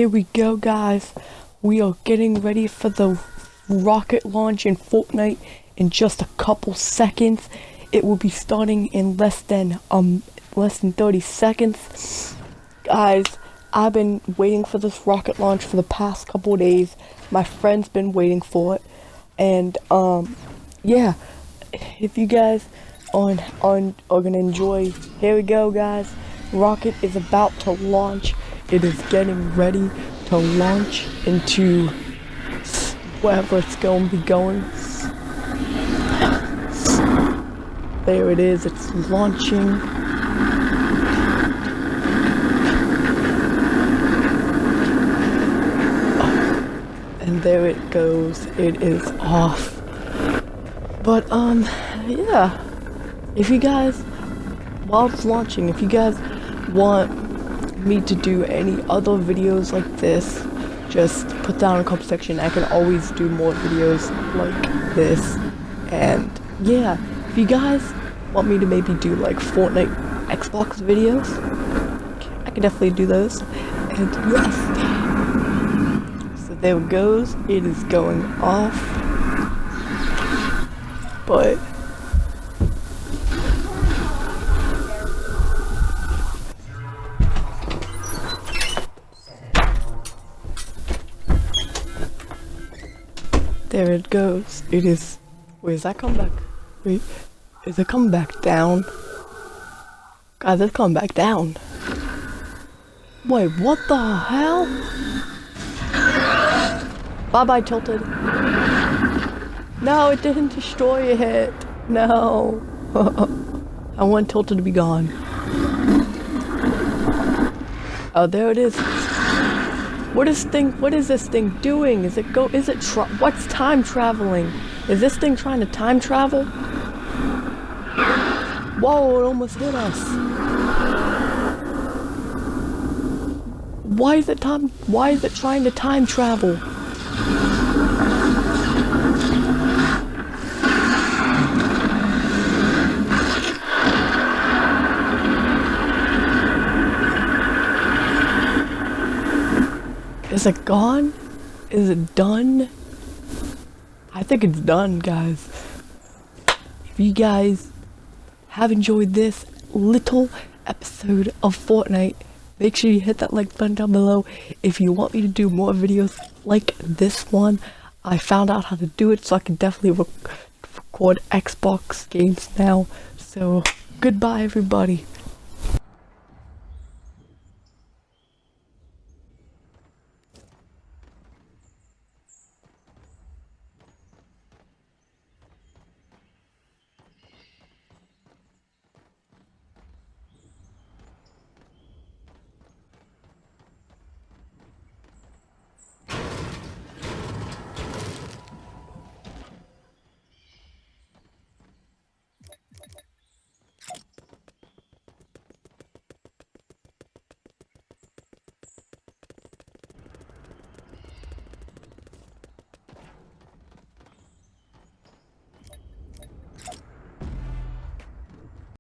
Here we go, guys. We are getting ready for the rocket launch in Fortnite in just a couple seconds. It will be starting in less than 30 seconds. Guys, I've been waiting for this rocket launch for the past couple days. My friend's been waiting for it. And yeah, if you guys are gonna enjoy, here we go, guys. Rocket is about to launch. It is getting ready to launch into wherever it's going to be going. There it is, it's launching. And there it goes, it is off. But yeah, if you guys, while it's launching, if you guys want me to do any other videos like this, just put down in the comment section. I can always do more videos like this. And yeah, if you guys want me to maybe do like Fortnite Xbox videos, I can definitely do those. And yes, so there it goes, it is going off. But there it goes. It is. Wait, is that coming back? Wait, is it coming back down? Guys, it's coming back down. Wait, what the hell? Bye bye, Tilted. No, it didn't destroy it. No. I want Tilted to be gone. Oh, there it is. What is this thing doing? What's time traveling? Is this thing trying to time travel? Whoa, it almost hit us. Why is it trying to time travel? Is it gone? Is it done? I think it's done, guys. If you guys have enjoyed this little episode of Fortnite, make sure you hit that like button down below. If you want me to do more videos like this one, I found out how to do it, so I can definitely record Xbox games now. So, goodbye, everybody.